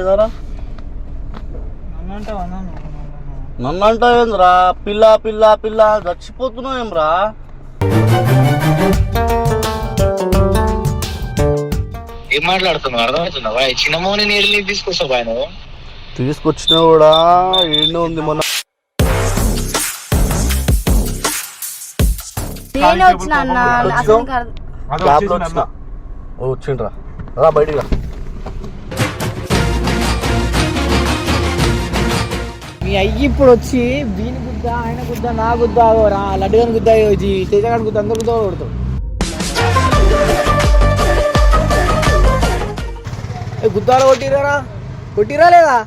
తెలియలేదారా? నన్ను అంటావేంద్రా? పిల్ల పిల్ల పిల్ల చచ్చిపోతున్నావు ఏమ్రా? ఏం మాట్లాడుతున్నావు? అర్థమవుతుందా? చిన్నమోని నీళ్ళు తీసుకొస్తావు బాయ్ నువ్వు? తీసుకొచ్చినా కూడా ఏంటో ఉంది మొన్న వచ్చిండ్రా రా బయటికి రా. మీ అయ్యి ఇప్పుడు వచ్చి దీని గుద్దా ఆయన గుద్దా నా గుద్దా రా లడ్డుగాని గుద్దా తేజగాని గుద్దా అందరు గుద్దా కొడతావు. గుద్దాలు కొట్టిరా లేదా?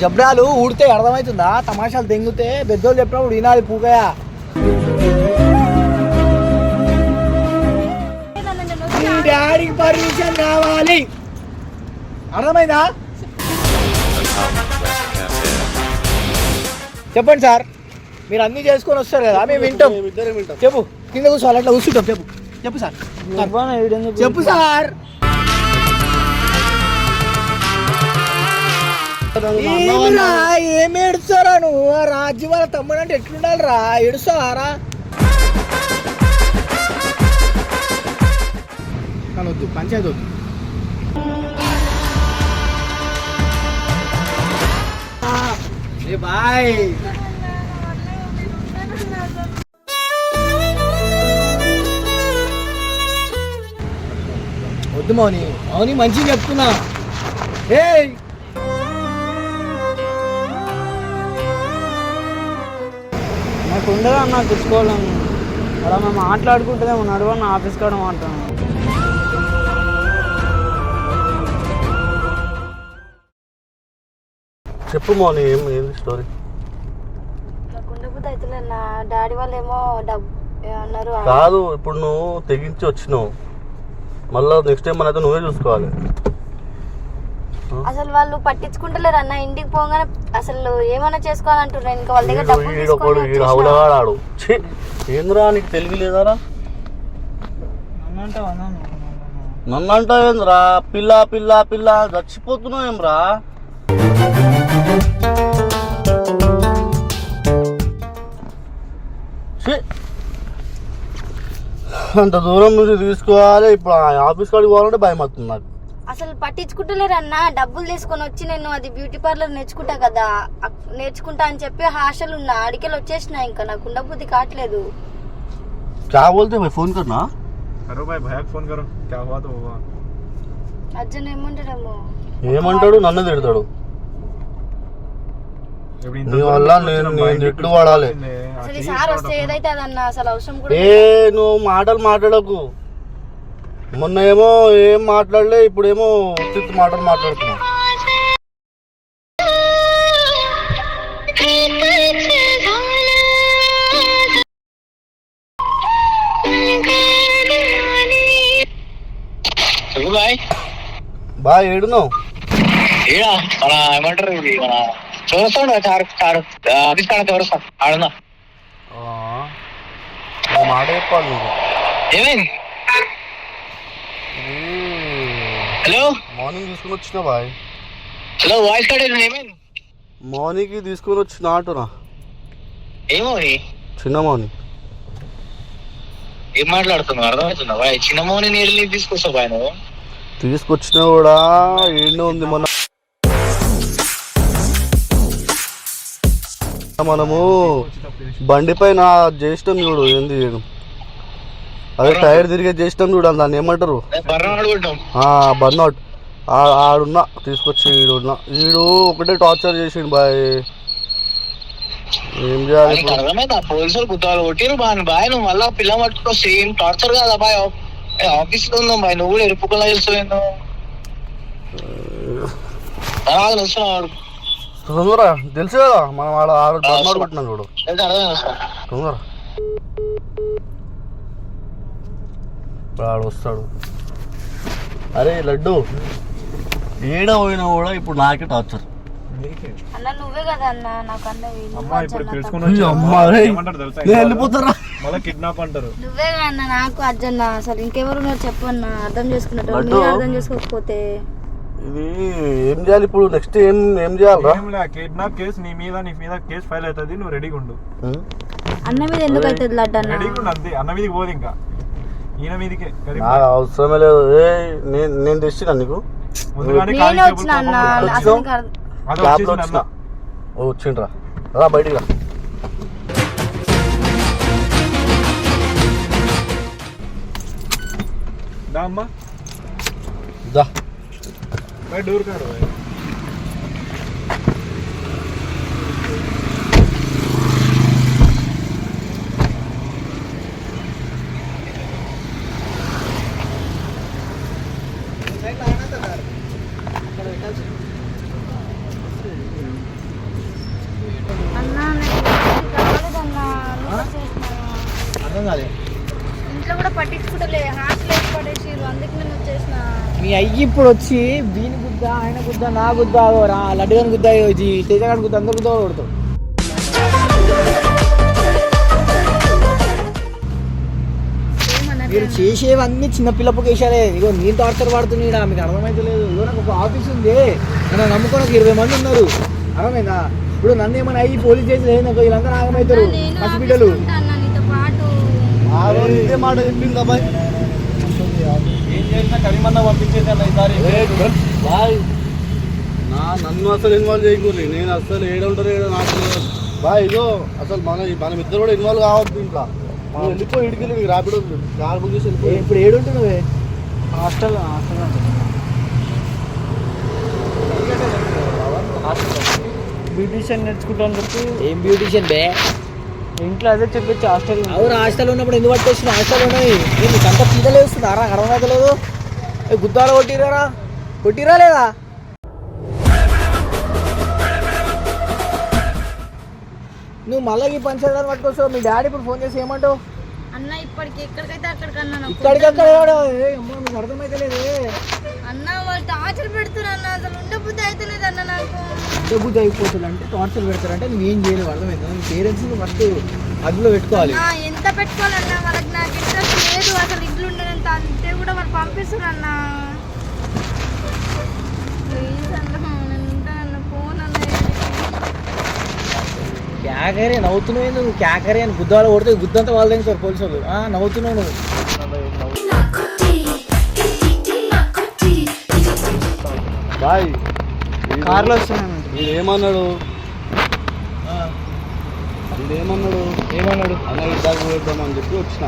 జబ్రాలు ఊడితే అర్థమవుతుందా? తమాషాలు దెంగితే పెద్దోళ్ళు చెప్పినప్పుడు వినాలి పూకయా. డాడీకి పర్మిషన్ కావాలి, అర్థమైందా? చెప్పండి సార్, మీరు అన్ని చేసుకొని వస్తారు కదా, మేము వింటాం. చెప్పు, కింద కూర్చోవాలి, అట్లా కూర్చుంటాం. చెప్పు సార్, చెప్పు సార్. ఏం ఏడుస్తారా నువ్వు? రాజ్యం వాళ్ళ తమ్ముడు అంటే ఎట్లుండాలి రా? ఏడుస్తావారా? వద్దు, పంచాయతీ వద్దు. బాయ్. వద్దు మౌని, మౌని మంచిగా చెప్తున్నా. నాకు ఉండదా అన్న తెచ్చుకోవాలని? అలా మేము మాట్లాడుకుంటుందేమో నడవని ఆఫీస్ కాడ మాట్లాడాను. చెప్పు మౌని, ఏంది స్టోరీ? డాడీ వాళ్ళు ఏమో డబ్బు అన్నారు. కాదు, ఇప్పుడు నువ్వు తెగించి వచ్చినావు, మళ్ళీ నెక్స్ట్ టైం మనైతే నువ్వే చూసుకోవాలి. అసలు వాళ్ళు పట్టించుకుంటలేరు అన్న. ఇంటికి పోగానే అసలు ఏమైనా చేసుకోవాలంటున్నారు. ఇంకా వాళ్ళ దగ్గర డబ్బులు ఏంద్రా నీకు తెలియలేదారా? నన్ను అంటావేంద్రా? పిల్ల పిల్ల పిల్ల చచ్చిపోతున్నావు ఏమ్రా? అంత దూరం నుంచి తీసుకోవాలి, ఇప్పుడు ఆఫీస్ కాడికి పోవాలంటే భయం అవుతుంది నాకు. అసలు పట్టించుకుంటలేరు అన్న. డబ్బులు తీసుకొని వచ్చి నేను అది బ్యూటీ పార్లర్ నేర్చుకుంటా కదా, నేర్చుకుంటా అని చెప్పి హాస్టల్ ఉన్నా, అడికెళ్ళి వచ్చేసిన. ఇంకా నాకు ఉండబుద్ధి కావట్లేదు. అర్జున్ ఏమంటాడేమో. ఏమంటాడు? నన్ను తిడతాడు. నీ వల్ల నేను తిట్లు పడాలి. అసలు సార్ వస్తే ఏదైతే అదన్న అసలు అవసరం కూడా. నువ్వు మాటలు మాట్లాడకు. మొన్న ఏమో ఏం మాట్లాడలే, ఇప్పుడేమో ఉచిత మాటలు మాట్లాడుతున్నావు. బాయ్ ఏడున్నావు? ఏమంటారు ఆడున్నా మాట చెప్పాలి. ఏమైంది? హలో, మార్నింగ్ తీసుకుని వచ్చిన బాయ్. హలో, వాయిస్ కార్డ్ ఏమైంది? మార్నింగ్ తీసుకుని వచ్చిన ఆటోనా? ఏమో చిన్న మౌని. ఏం మాట్లాడుతున్నావు? అర్థమవుతుందా? చిన్నమోని నీళ్ళు తీసుకొస్తావు బాయ్ నువ్వు? తీసుకొచ్చినా కూడా ఏంటో ఉంది. మొన్న మనము బండి పైన చేసినాం చూడు, ఏంది అదే టైర్ తిరిగే చేసినాం చూడు, దాన్ని ఏమంటారు? బర్నౌట్. ఆడున్నా తీసుకొచ్చి ఈడున్నా, ఈడు ఒకటే టార్చర్ చేసిండు బాయ్. ఏం చేయాలి? పోలీసులు గుద్దాలు కొట్టిరు బాయ్. నువ్వు మళ్ళా పిల్ల పట్టుకో, సేమ్ టార్చర్ కాదా బాయ్? ఆఫీస్ లో ఉందాం బాయ్, నువ్వు కూడా ఎరుపుకున్నా తెలుసు. తొందర తెలుసు కదా మనం ఆడ బర్నౌట్ కొట్టినాం చూడు, తొందర ఆడు వస్తాడు. అరే లడ్డు, ఏడ పోయినా కూడా ఇప్పుడు నాకే టార్చర్. అన్న నువ్వే కదా అన్న నాకు వెళ్ళిపోతారా? మళ్ళీ కిడ్నాప్ అంటారు. నువ్వే అన్న నాకు అర్జున్ అసలు ఇంకెవరు నువ్వు చెప్పన్నా అర్థం చేసుకున్నట్టు లడ్డు. మీరు అర్థం చేసుకోకపోతే ఇది ఏం చేయాలి ఇప్పుడు నెక్స్ట్ ఏం చేయాలి కిడ్నాప్ కేసు నీ మీద కేసు ఫైల్ అవుతుంది, నువ్వు రెడీగా ఉండు. అన్న మీద ఎందుకు అవుతుంది లడ్డు అన్న? రెడీగా ఉండు అంతే. అన్న మీదకి పోదు ఇంకా, ఈయన మీదకే. నాకు అవసరమే లేదు. నేను తెచ్చినా నీకు ముందుగానే నేనే వచ్చిన అన్న అసలు నీకు క్యాబ్ లో వచ్చిన. వచ్చిండ్రా రా బయటికి రా. దా అమ్మా దా బయట డోర్ కాడు. అన్న నేను కాలేదన్నా అర్థం కాలే. ఇంట్లో కూడా పట్టించుకుంటలే హాస్టల్ వేసి పడేసిరు అందుకే నేను వచ్చేసిన. మీ అయ్యి ఇప్పుడు వచ్చి వీని గుద్ద ఆయన గుద్ద నా గుద్ద రా లడ్డుగాని గుద్ద వచ్చి తేజగాడి గుద్ద అందరు గుద్ద కొడతావు. మీరు చేసేవన్నీ చిన్నపిల్లపు కేసాలే. ఇగో నేను టార్చర్ పడుతున్నాడా మీకు అర్థమైతే లేదు. ఇగో నాకు ఒక ఆఫీస్ ఉంది, నన్ను నమ్ముకొని ఒక 20 మంది ఉన్నారు. అర్థమైందా? ఇప్పుడు నన్ను ఏమైనా అయ్యి పోలీస్ స్టేషన్ ఏందో వీళ్ళందరూ ఆగమవుతారు హాస్పిటల్. అన్న నీతో పాటు ఆ రోజు ఇదే మాట చెప్పింది అబ్బాయి. ఏం చేసినా కరీమన్నా పంపించేది అన్న ఈసారి. నన్ను అసలు ఇన్వాల్వ్ చేయకూడదు. నేను అసలు ఏడుంటారు నాకు బాయ్. ఇదో అసలు మనం ఇద్దరు కూడా ఇన్వాల్వ్ కావద్దు. ఇంకా మనం వెళ్ళిపోయి ఇడికెళ్ళి మీకు ర్యాపిడో కార్ బుక్ చేసి వెళ్ళిపోయి. ఇప్పుడు ఏడుంటున్నావే? హాస్టల్ బ్యూటిషియన్ నేర్చుకుంటాను చెప్పి ఏం బ్యూటిషియన్ బే? ఇంట్లో అదే చెప్పొచ్చు హాస్టల్. అవును హాస్టల్ ఉన్నప్పుడు ఎందుకు పట్టేసిన? హాస్టల్ ఉన్నాయి నీకు అంత పీదలు వేస్తుందా? రా అర్థమవుతలేదు. గుద్దాలు కొట్టిరా లేదా? నువ్వు మళ్ళీ ఈ పంచాయతీ పట్టుకొస్తావు. మీ డాడీ ఇప్పుడు ఫోన్ చేసి ఏమంటావు? అన్న ఇప్పటికి ఎక్కడికైతే అక్కడికన్నా ఇక్కడికక్కడ మీకు అర్థమైతే లేదు. అన్న వాళ్ళు టార్చర్ పెడుతున్నారు అన్న. అసలు ఉండే బుద్ధి అయితే లేదు అన్న నాకు. బుద్ధి అయిపోతుంది అంటే టార్చర్ పెడతారంటే నువ్వేం చేయలేవు. అర్థమైందా? నీ పేరెంట్స్ని ఫస్ట్ అదులో పెట్టుకోవాలి. ఎంత పెట్టుకోవాలన్న వాళ్ళకి నాకు ఇంట్రెస్ట్ లేదు అసలు. ఇంట్లో ఉండేంత అంతే కూడా వాళ్ళు పంపిస్తున్నారు అన్న. ప్లీజ్ అన్న నేను ఉంటాను ఫోన్ అన్న. క్యాకరే నవ్వుతున్నావు. నువ్వు క్యాకరే అని గుద్దాలు కొడితే గుద్దంతా వాళ్ళు తెగుతారు పోలీసు వాళ్ళు. నవ్వుతున్నావు నువ్వు. బాయ్ కార్లో వస్తున్నాను. వీడేమన్నాడు ఏమన్నాడు? అన్న ఇద్దాకు పెడదామని చెప్పి వచ్చిన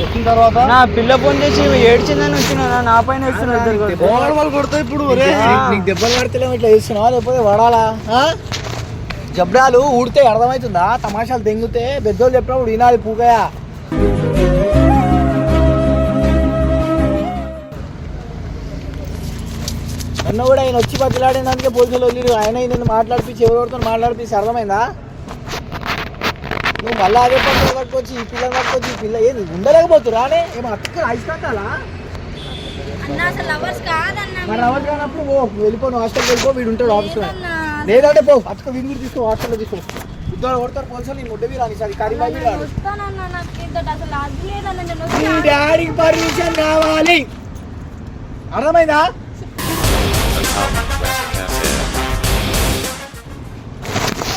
వచ్చిన తర్వాత నా పిల్ల ఫోన్ చేసి ఏడ్చిందని వచ్చిన నా పైన వస్తున్నారు. వాళ్ళు కొడతా ఇప్పుడు. నీకు దెబ్బలు పడితేలేమో ఇట్లా చేస్తున్నావా లేకపోతే వడాలా? జబ్రాలు ఊడితే అర్థమవుతుందా? తమాషాలు తెంగితే పెద్దోళ్ళు చెప్పినప్పుడు వినాలి పూకయా. అన్న కూడా ఆయన వచ్చి బతిలాడినందుకే పోలీసులు వదిలేరు. ఆయన నేను మాట్లాడిపించి ఎవరితో మాట్లాడిపించి అర్థమైందా? నువ్వు మళ్ళీ అదే పనులు పట్టుకొచ్చి ఈ పిల్లలు పట్టుకొచ్చి ఈ పిల్ల ఏది ఉండలేకపోతురా అని ఏమో అక్కడ ఐస్తాలా? అన్న అసలు లవర్స్ కాదన్న. మరి ఎవరు కానప్పుడు వెళ్ళిపోను హాస్టల్కి వెళ్ళిపో. వీడు ఉంటాడు ఆఫీస్లో. లేదన్న. లేదంటే పో అటుక వీధి తీసుకో హాస్టల్లో తీసుకో. ఇద్దరు కొడతారు పోలీసులు. నీ ముడ్డ వీరాని సార్ కరీబాయి నేను వస్తానన్న. నాకు ఇంత అసలు అది లేదన్న. నేను నీ వస్తాను. డాడీకి పర్మిషన్ కావాలి. అర్థమైందా?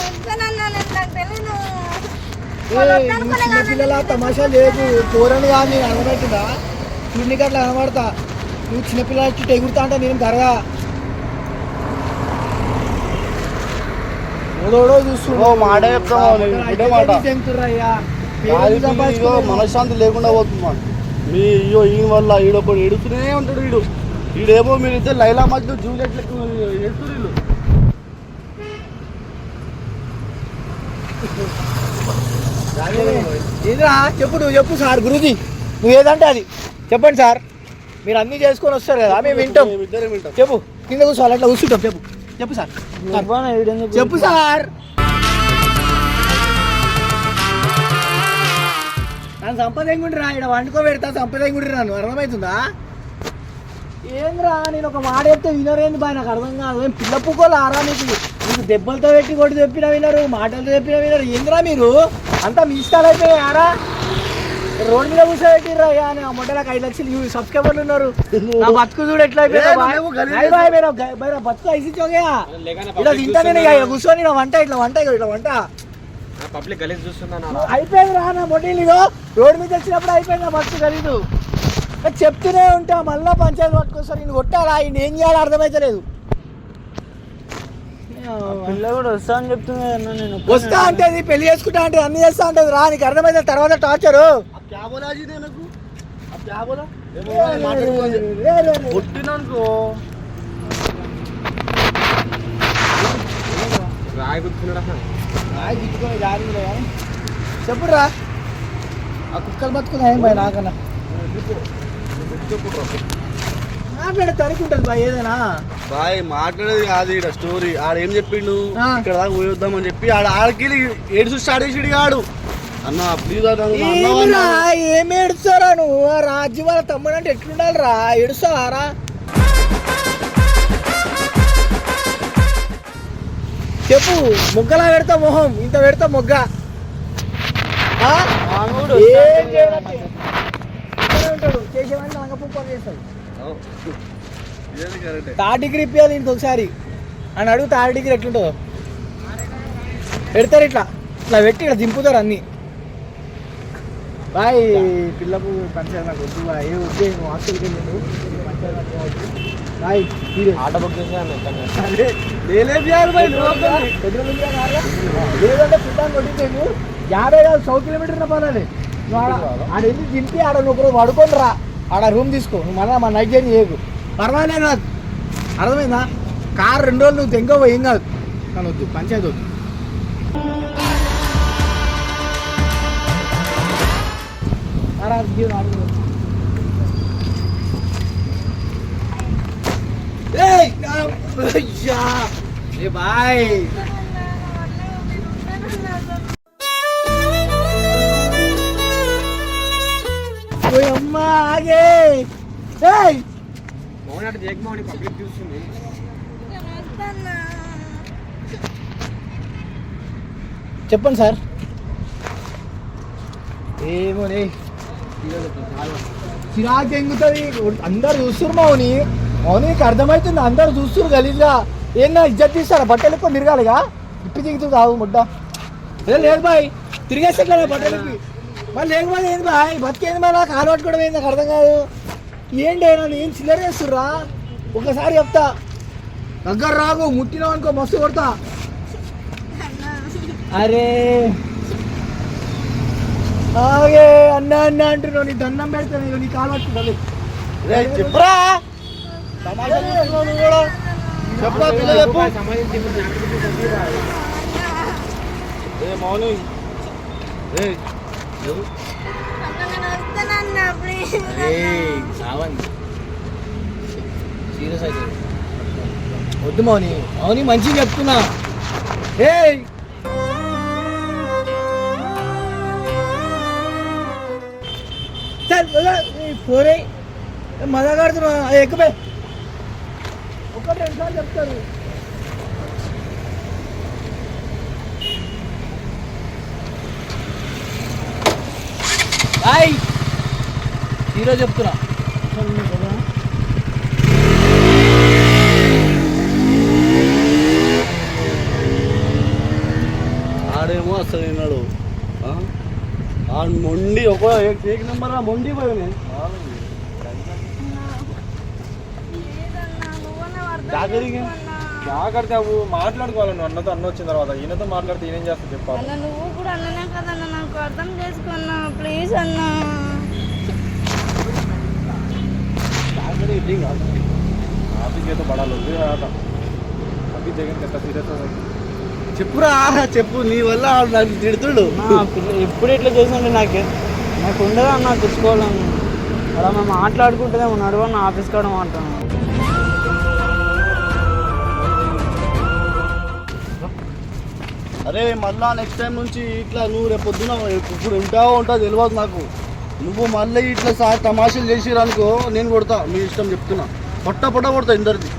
వస్తానన్న. నేను నాకు తెలీదు. చిన్నపిల్లల తమాషాలు లేదు. పోరని కానీ నేను అనబెట్టిందా? చూడనికి అట్లా అనబడతా. నువ్వు చిన్నపిల్లల చుట్టూ ఎగురుతా అంటే నేను గరగా ఓడోడో చూస్తున్నావు. మాట చెప్తాం మనశ్శాంతి లేకుండా పోతుంది మాట. మీ ఈయన వల్ల ఈడొకడు ఎడుతూనే ఉంటాడు. ఈడేమో మీరు ఇద్దరు లైలా మధ్యలో జూలియట్ లెక్క ఎడుతురు వీళ్ళు. ఏదిరా చెప్పు. నువ్వు చెప్పు సార్. గురుజీ నువ్వు ఏదంటే అది చెప్పండి సార్. మీరు అన్నీ చేసుకొని వస్తారు కదా మేము వింటాం. ఇద్దరే వింటాం. చెప్పు. కింద కూర్చోవాలి అట్లా కూర్చుంటాం. చెప్పు సార్. చెప్పు సార్. నన్ను సంపదేంగుండిరా. ఇక్కడ వండుకోబెడతా సంపదేంగుండిరా. నువ్వు అర్థమవుతుందా? ఏంద్రా నేను ఒక మాట చెప్తే వినరేంది బాయ్? నాకు అర్థం కాదు. ఏం పిల్ల పువ్వులు ఆరా నీకు నీకు దెబ్బలతో పెట్టి కొట్టి చెప్పిన వినరు, మాటలతో చెప్పిన వినరు. ఏంద్రా మీరు అంతా మీ ఇష్టాలు అయిపోయారా? రోడ్ మీద కూర్చోబెట్టిర్రా అని ఆ మొట్టలకు 5 లక్షలు సబ్స్క్రైబర్లు ఉన్నారు. నా బతుకు చూడు ఎట్లా అయిపోయిందా? బతుకు ఐసిచ్చోగా ఇలా తింటా నేను కూర్చొని నా వంట ఇట్లా వంట పబ్లిక్ గలీజ్ చూస్తున్నా అయిపోయింది రా నా మొట్టలు. ఇదో రోడ్ మీద వచ్చినప్పుడు అయిపోయింది నా బతుకు గలీదు. చెప్తూనే ఉంటా మళ్ళా పంచాయతీ పట్టుకొస్తారు. నేను కొట్టాలా, ఈయన ఏం చేయాలో అర్థమైతలేదు. పిల్ల కూడా వస్తా అని చెప్తుంది అన్న. నేను వస్తా అంటే పెళ్లి చేసుకుంటా అంటే అన్ని చేస్తా అంటది రా. నీకు అర్థమైతే తర్వాత టార్చరు కొట్టిననుకో రాయి గుర్తున్నాడా చెప్పురా. ఆ కుక్కలు బతుకున్నాయి బాయ్ నాకన్నా మాట్లాడే తనుకుంటుంది బాయ్ ఏదైనా. బాయ్ మాట్లాడేది కాదు ఇక్కడ స్టోరీ. ఆడేం చెప్పిండు, ఇక్కడ దాకా పోయొద్దామని చెప్పి ఆడకి ఏడుసు స్టార్ట్ చేసి ఆడు. అన్న ప్లీజ్ ఏం ఏడుస్తారా నువ్వు? రాజ్యం వాళ్ళ తమ్ముడు అంటే ఎట్లుండాలి రా? ఏడుస్తావారా? చెప్పు. మొగ్గలా పెడతా మొహం, ఇంత పెడతా మొగ్గ. ఉంటాడు చేసేవాడిని లంగపుప్ప చేస్తాడు. థర్డ్ డిగ్రీ ఇప్పించాలి ఇంత ఒకసారి అని అడుగు. థర్డ్ డిగ్రీ ఎట్లుంటుందో పెడతారు. ఇట్లా పెట్టి ఇట్లా దింపుతారు అన్ని. బాయ్ పిల్లకు పంచాయతీ నాకు వద్దు బాయ్. వద్దే నువ్వు హాస్టల్కి వెళ్ళిండు బాయ్. ఆట బుక్ చేసాను లేదంటే పిల్లలు కొట్టించేము 50 కాదు 100 కిలోమీటర్ పోవాలి. నువ్వు ఆడ వెళ్ళి దింపి ఆడ నువ్వు పడుకొని రా. ఆడ రూమ్ తీసుకో. నువ్వు మళ్ళీ మా నైట్ జర్నీ చేయకు. పర్వాలేదు కాదు, అర్థమైందా? కార్ 2 రోజులు నువ్వు తెంగ ఏం కాదు. కానీ వద్దు పంచాయతీ వద్దు. బాయ్ అమ్మా ఆగే. మౌనాడు జగమౌని పబ్లిక్ చూస్తుంది. చెప్పండి సార్. ఏమోనే చిరాకు ఎంగుతుంది. అందరు చూస్తున్నారు మౌని. నీకు అర్థమవుతుంది. అందరు చూస్తున్నారు గలీజ్గా. ఏమన్నా ఇజ్జత్ తీస్తారా? బట్టలు ఎక్కువ తిరగాలిగా. ఇప్పి దిగుతుంది కావు ముడ్డ. లేదు బాయ్ తిరిగేసట్లే బట్టలకి. మళ్ళీ లేకపోతే ఏంది బాయ్? బతికేంది మరి? నాకు కాలు పట్టుకోవడం ఏంది నాకు అర్థం కాదు. ఏంటి నన్ను ఏం చిల్లర చేస్తుర్రా? ఒకసారి చెప్తా, దగ్గర రాగు. ముట్టినావు అనుకో మస్తు కొడతా. అరే ఆగే అన్న అంటున్నావు. నీ దండం పెడతాను. నీ కాలు పట్టుకుంటా. చెప్పరా చెప్పరా పిల్ల చెప్పు. మౌని సీరియస్ అయితే వద్దు మౌని. మౌని మంచిగా చెప్తున్నా. పోరే మజా కడుతున్నా. ఎక్కువే 1-2 సార్లు చెప్తారు. బాయ్ ఈరోజు చెప్తున్నా. ఆడేమో అసలు విన్నాడు. మొండి ఒక కేక్ నెంబర్ మొండి పోయి జాగ్రత్త మాట్లాడుకోవాలి. నువ్వు అన్నతో అన్న వచ్చిన తర్వాత ఈయనతో మాట్లాడితే ఈయన చేస్తా చెప్పాలి. నువ్వు కూడా అన్ననే కదన్నా, నాకు అర్థం చేసుకున్నా ప్లీజ్ అన్నా. ఆఫీస్ ఏదో పడాలి. అవి జగన్ ఎంత సీరియస్ చెప్పురా చెప్పు. నీ వల్ల నాకు తిడుతుడు. ఎప్పుడు ఇట్లా చేసిండే నాకు ఉండదు అన్న తెచ్చుకోవాలని. అలా మేము మాట్లాడుకుంటేనే నడవ నా ఆఫీస్ కాడ మాట్లాడు. అరే మళ్ళా నెక్స్ట్ టైం నుంచి ఇట్లా నువ్వు రేపు పొద్దున ఇప్పుడు ఉంటావో ఉంటావు తెలియదు నాకు. నువ్వు మళ్ళీ ఇట్లా తమాషాలు చేసిరనుకో నేను కొడతా. మీ ఇష్టం చెప్తున్నా. పొట్ట కొడతా ఇద్దరిది.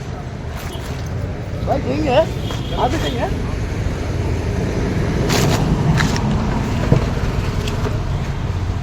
ఆఫీస్